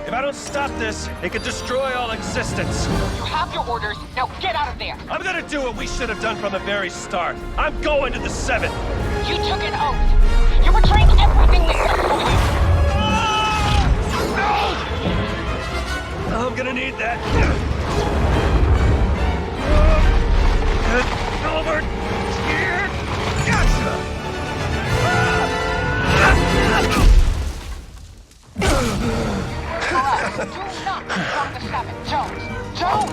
If I don't stop this, it could destroy all existence. You have your orders. Now get out of there. I'm gonna do what we should have done from the very start. I'm going to the 7th. You took an oath. You're betraying everything we stood for you. No! I'm gonna need that. Get over here. Gotcha! Do not become the 7th. Jones! Jones!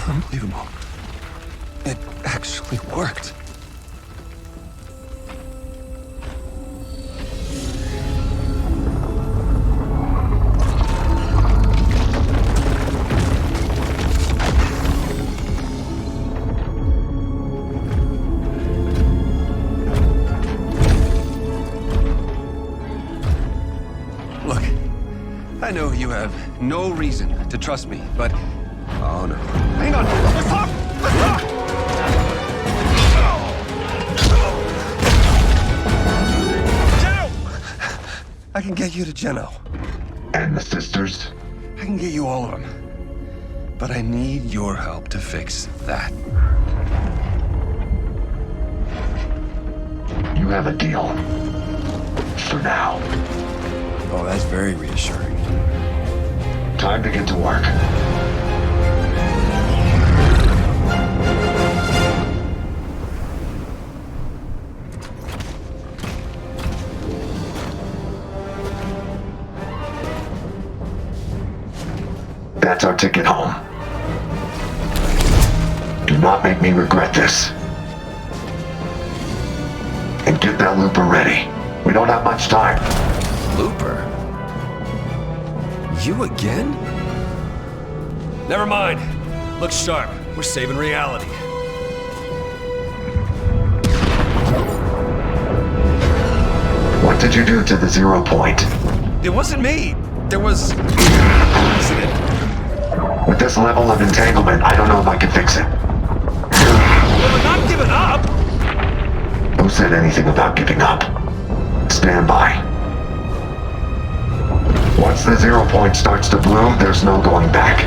Unbelievable. It actually worked. Look, I know you have no reason to trust me, but... Oh, no. Hang on! Let's talk! Let's talk! Geno! I can get you to Geno. And the sisters? I can get you all of them. But I need your help to fix that. You have a deal. For now. Oh, that's very reassuring. Time to get to work. That's our ticket home. Do not make me regret this. And get that Looper ready. We don't have much time. Looper? You again? Never mind. Look sharp. We're saving reality. What did you do to the 0 point? It wasn't me. There was... accident. With this level of entanglement, I don't know if I can fix it. Well, we're not giving up. Who said anything about giving up? Stand by. Once the 0 point starts to bloom, there's no going back.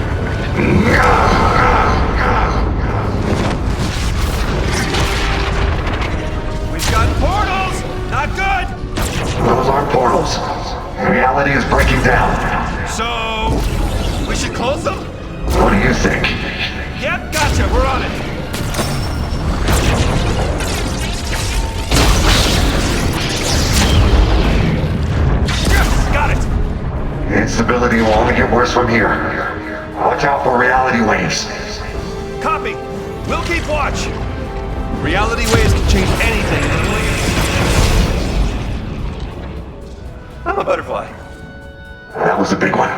We've got portals! Not good! Those aren't portals. Reality is breaking down. So... we should close them? What do you think? Yep, gotcha. We're on it. Yes, got it. Instability will only get worse from here. Watch out for reality waves. Copy. We'll keep watch. Reality waves can change anything in a blink. I'm a butterfly. That was a big one.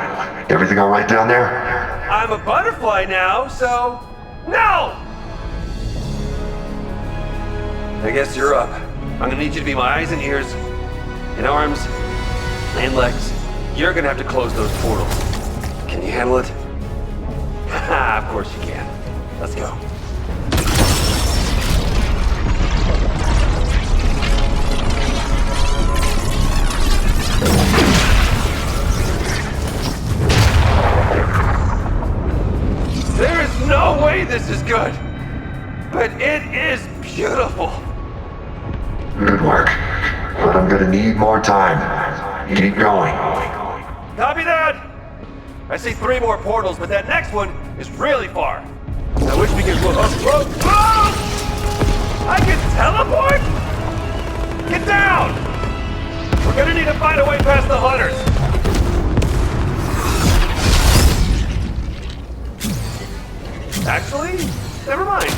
Everything all right down there? I'm a butterfly now, so... no! I guess you're up. I'm gonna need you to be my eyes and ears, and arms, and legs. You're gonna have to close those portals. Can you handle it? Haha, of course you can. Let's go. beautiful. Good work. But I'm gonna need more time. Keep going. Copy that! I see 3 more portals, but that next one is really far. I wish we could... I can teleport? Get down! We're gonna need to find a way past the hunters. Actually, never mind.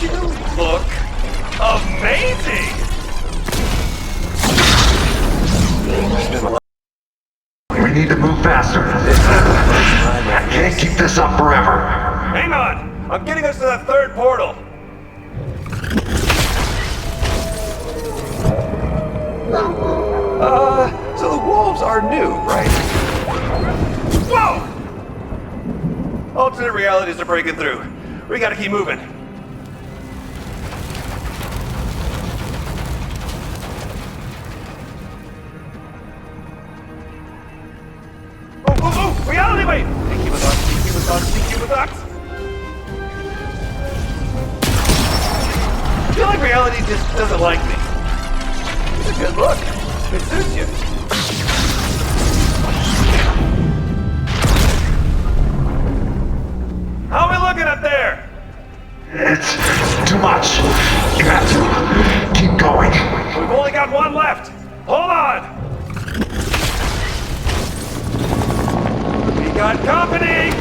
You look amazing! We need to move faster. I can't keep this up forever. Hang on! I'm getting us to that 3rd portal. So the wolves are new, right? Whoa! Alternate realities are breaking through. We gotta keep moving. Oh! Reality wave! Sneaky with us, sneaky with us, sneaky with us! I feel like reality just doesn't like me. It's a good look. It suits you. How are we looking up there? It's too much. You have to keep going. We've only got 1 left. Hold on. We got company.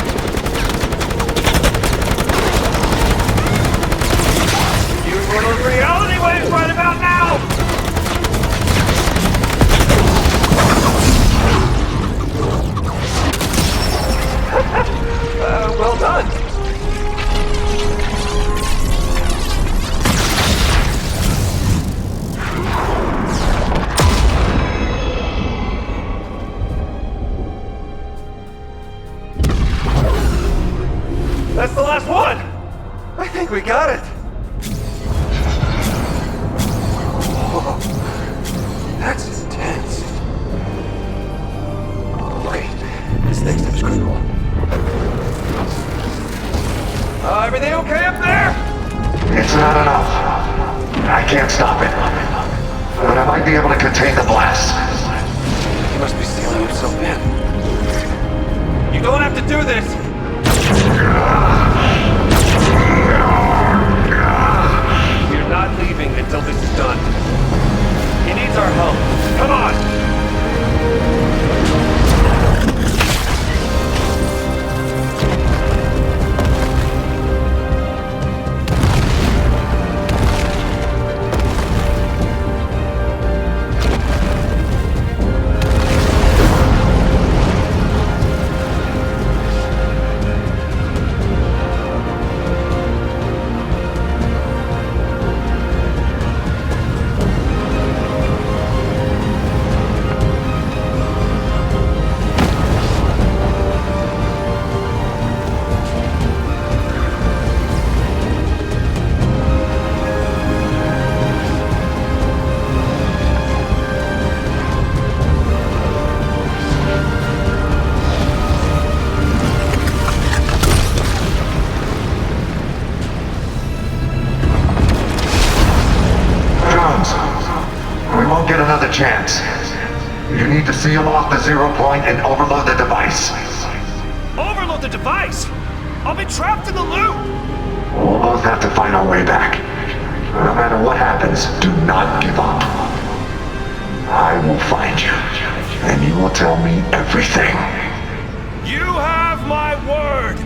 Use one of those reality waves right about now. Well done. That's the last one. I think we got it. Whoa. That's intense. Okay, this next step is critical. Everything okay up there? It's not enough. I can't stop it. But I might be able to contain the blast. He must be sealing himself in. You don't have to do this. We're not leaving until this is done. He needs our help. Come on! Chance. You need to seal off the 0 point and overload the device. Overload the device? I'll be trapped in the loop! We'll both have to find our way back. No matter what happens, do not give up. I will find you, and you will tell me everything. You have my word!